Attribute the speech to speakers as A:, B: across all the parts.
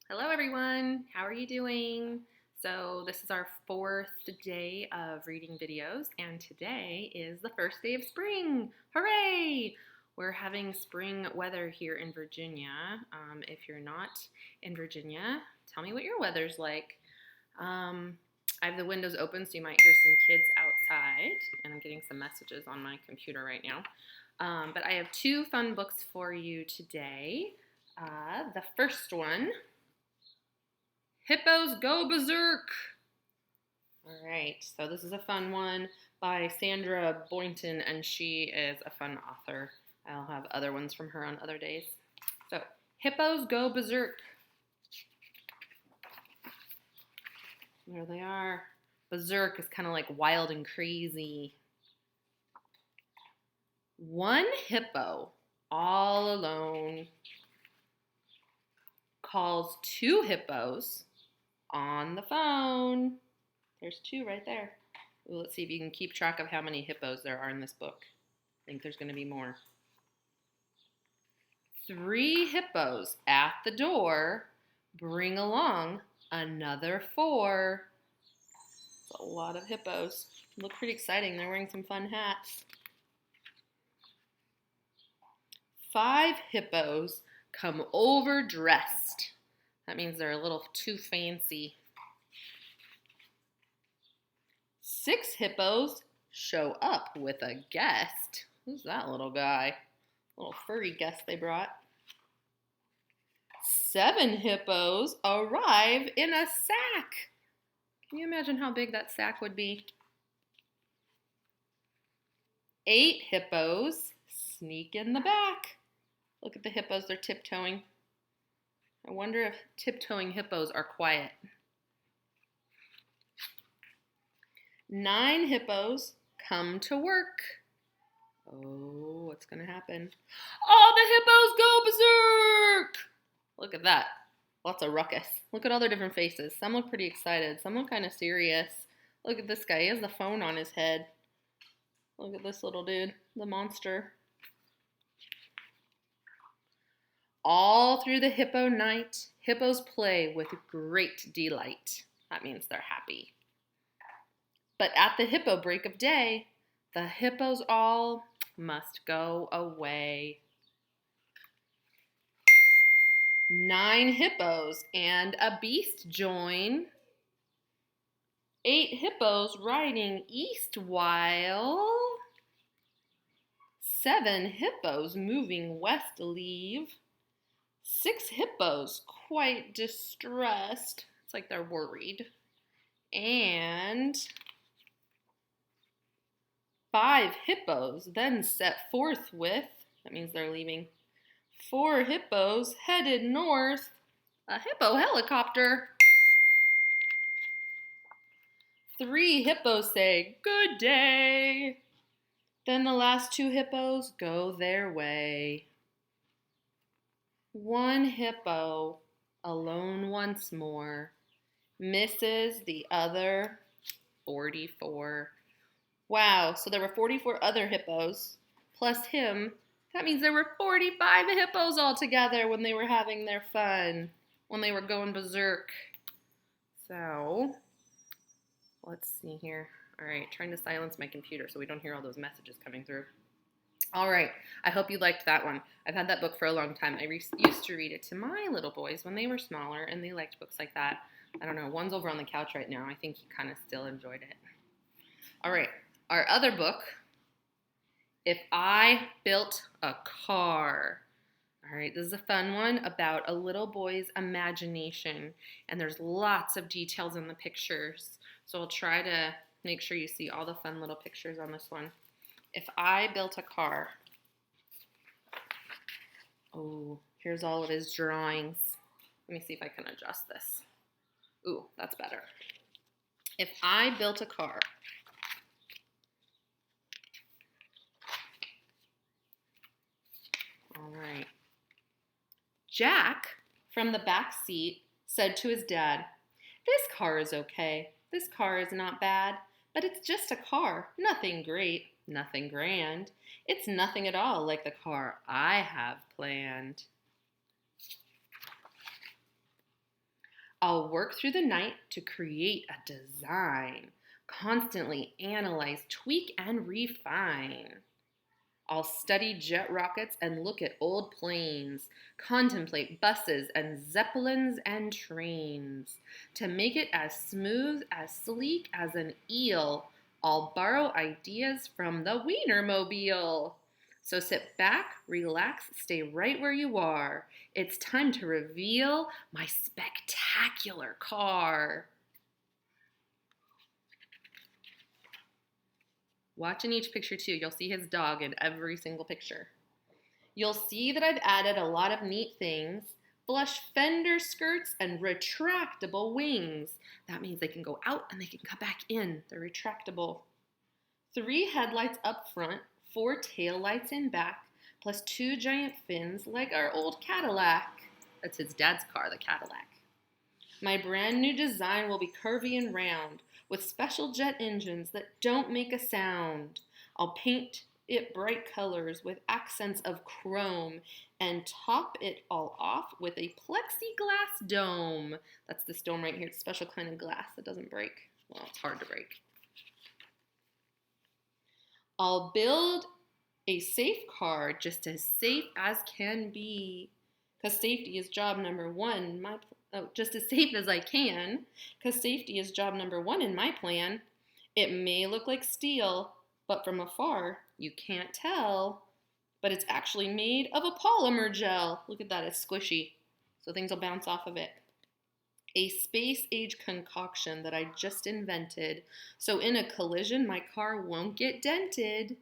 A: Hello everyone, how are you doing? So this is our fourth day of reading videos and today is the first day of spring. Hooray! We're having spring weather here in Virginia. If you're not in Virginia, tell me what your weather's like. I have the windows open so you might hear some kids outside and I'm getting some messages on my computer right now. But I have two fun books for you today. The first one, Hippos Go Berserk. All right, so this is a fun one by Sandra Boynton, and she is a fun author. I'll have other ones from her on other days. So, Hippos Go Berserk. There they are. Berserk is kind of like wild and crazy. One hippo, all alone, calls two hippos on the phone. There's two right there. Well, let's see if you can keep track of how many hippos there are in this book. I think there's going to be more. 3 hippos at the door bring along another 4. That's a lot of hippos. Look pretty exciting. They're wearing some fun hats. 5 hippos come overdressed. That means they're a little too fancy. 6 hippos show up with a guest. Who's that little guy? Little furry guest they brought. 7 hippos arrive in a sack. Can you imagine how big that sack would be? 8 hippos sneak in the back. Look at the hippos, they're tiptoeing. I wonder if tiptoeing hippos are quiet. 9 hippos come to work. Oh, what's going to happen? All the hippos go berserk! Look at that. Lots of ruckus. Look at all their different faces. Some look pretty excited. Some look kind of serious. Look at this guy. He has the phone on his head. Look at this little dude, the monster. All through the hippo night, hippos play with great delight. That means they're happy. But at the hippo break of day, the hippos all must go away. 9 hippos and a beast join. 8 hippos riding east while 7 hippos moving west leave. 6 hippos quite distressed. It's like they're worried. And 5 hippos then set forthwith. That means they're leaving. 4 hippos headed north. A hippo helicopter. 3 hippos say, "Good day." Then the last 2 hippos go their way. 1 hippo, alone once more, misses the other 44. Wow, so there were 44 other hippos, plus him. That means there were 45 hippos altogether when they were having their fun, when they were going berserk. So, let's see here. All right, trying to silence my computer so we don't hear all those messages coming through. All right, I hope you liked that one. I've had that book for a long time. I used to read it to my little boys when they were smaller, and they liked books like that. I don't know, one's over on the couch right now. I think he kind of still enjoyed it. All right, our other book, If I Built a Car. All right, this is a fun one about a little boy's imagination, and there's lots of details in the pictures. So I'll try to make sure you see all the fun little pictures on this one. If I built a car. Oh, here's all of his drawings. Let me see if I can adjust this. Ooh, that's better. If I built a car. All right. Jack, from the back seat, said to his dad, "This car is okay. This car is not bad, but it's just a car. Nothing great, nothing grand. It's nothing at all like the car I have planned." I'll work through the night to create a design, constantly analyze, tweak, and refine. I'll study jet rockets and look at old planes, contemplate buses and zeppelins and trains. To make it as smooth, as sleek as an eel, I'll borrow ideas from the Wienermobile. So sit back, relax, stay right where you are. It's time to reveal my spectacular car. Watch in each picture too. You'll see his dog in every single picture. You'll see that I've added a lot of neat things. Flush fender skirts and retractable wings. That means they can go out and they can come back in. They're retractable. 3 headlights up front, 4 taillights in back, plus 2 giant fins like our old Cadillac. That's his dad's car, the Cadillac. My brand new design will be curvy and round, with special jet engines that don't make a sound. I'll paint it bright colors with accents of chrome and top it all off with a plexiglass dome. That's this dome right here. It's a special kind of glass that doesn't break. Well, it's hard to break. I'll build a safe car just as safe as can be, because safety is job number one. Just as safe as I can, because safety is job number one in my plan. It may look like steel, but from afar, you can't tell. But it's actually made of a polymer gel. Look at that, it's squishy, so things will bounce off of it. A space-age concoction that I just invented, so in a collision, my car won't get dented.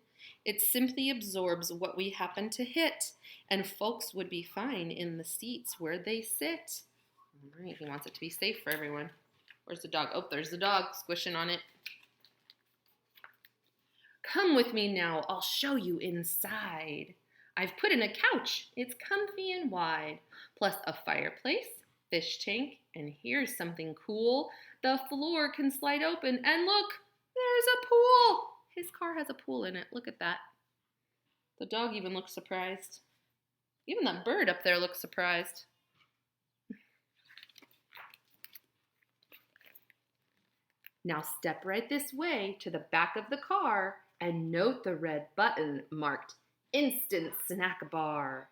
A: It simply absorbs what we happen to hit, and folks would be fine in the seats where they sit. All right, he wants it to be safe for everyone. Where's the dog? Oh, there's the dog squishing on it. Come with me now, I'll show you inside. I've put in a couch, it's comfy and wide, plus a fireplace, fish tank, and here's something cool. The floor can slide open, and look, there's a pool. His car has a pool in it, look at that. The dog even looks surprised. Even that bird up there looks surprised. Now step right this way to the back of the car and note the red button marked Instant Snack Bar.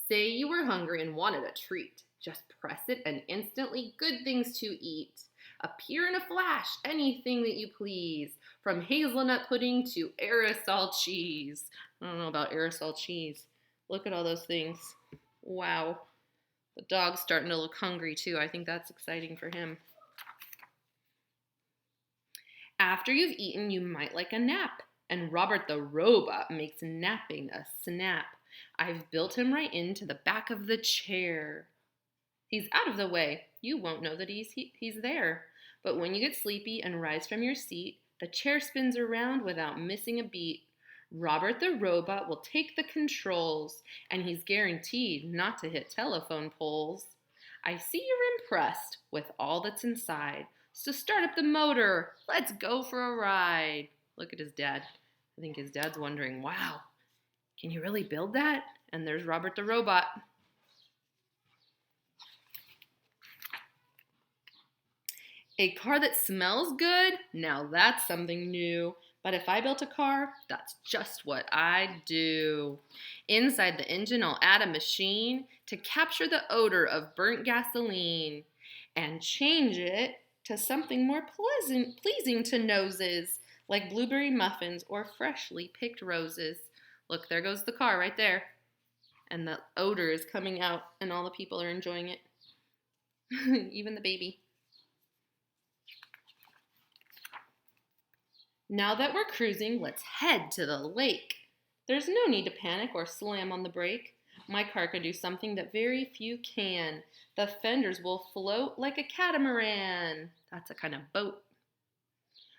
A: Say you were hungry and wanted a treat. Just press it and instantly good things to eat. Appear in a flash, anything that you please. From hazelnut pudding to aerosol cheese. I don't know about aerosol cheese. Look at all those things. Wow. The dog's starting to look hungry too. I think that's exciting for him. After you've eaten, you might like a nap. And Robert the robot makes napping a snap. I've built him right into the back of the chair. He's out of the way. You won't know that he's there. But when you get sleepy and rise from your seat, the chair spins around without missing a beat. Robert the robot will take the controls, and he's guaranteed not to hit telephone poles. I see you're impressed with all that's inside. So start up the motor. Let's go for a ride. Look at his dad. I think his dad's wondering, wow, can you really build that? And there's Robert the robot. A car that smells good? Now that's something new. But if I built a car, that's just what I'd do. Inside the engine, I'll add a machine to capture the odor of burnt gasoline and change it to something more pleasing to noses, like blueberry muffins or freshly picked roses. Look, there goes the car right there. And the odor is coming out, and all the people are enjoying it. Even the baby. Now that we're cruising, let's head to the lake. There's no need to panic or slam on the brake. My car can do something that very few can. The fenders will float like a catamaran. That's a kind of boat.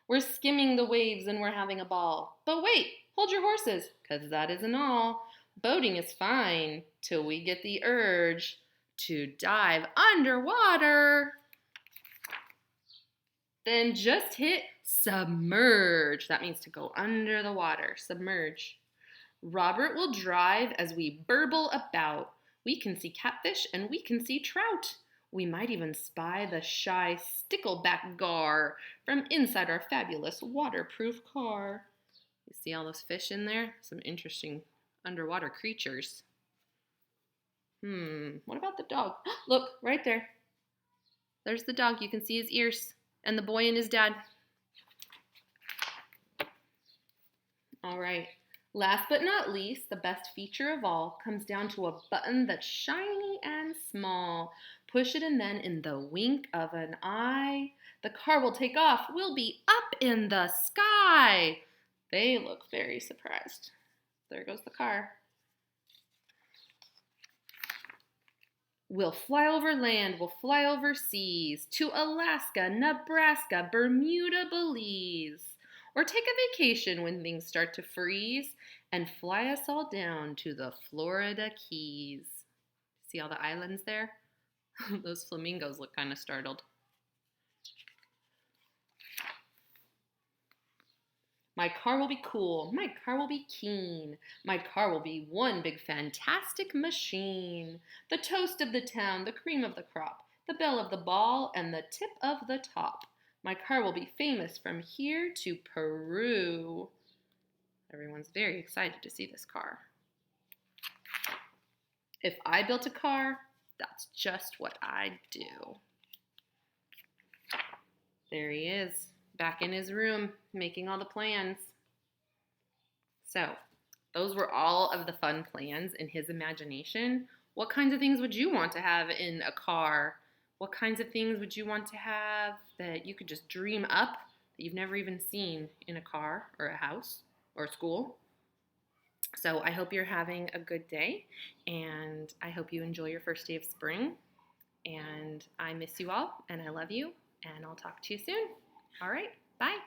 A: We're skimming the waves and we're having a ball. But wait, hold your horses, 'cause that isn't all. Boating is fine till we get the urge to dive underwater. Then just hit submerge. That means to go under the water, submerge. Robert will drive as we burble about. We can see catfish and we can see trout. We might even spy the shy stickleback gar from inside our fabulous waterproof car. You see all those fish in there? Some interesting underwater creatures. What about the dog? Look, right there. There's the dog. You can see his ears. And the boy and his dad. All right. Last but not least, the best feature of all comes down to a button that's shiny and small. Push it and then in the wink of an eye, the car will take off. We'll be up in the sky. They look very surprised. There goes the car. We'll fly over land, we'll fly over seas, to Alaska, Nebraska, Bermuda, Belize. Or take a vacation when things start to freeze and fly us all down to the Florida Keys. See all the islands there? Those flamingos look kind of startled. My car will be cool. My car will be keen. My car will be one big fantastic machine. The toast of the town, the cream of the crop, the belle of the ball, and the tip of the top. My car will be famous from here to Peru. Everyone's very excited to see this car. If I built a car, that's just what I'd do. There he is, back in his room, making all the plans. So, those were all of the fun plans in his imagination. What kinds of things would you want to have in a car? What kinds of things would you want to have that you could just dream up that you've never even seen in a car or a house or a school? So I hope you're having a good day, and I hope you enjoy your first day of spring. And I miss you all, and I love you, and I'll talk to you soon. All right, bye.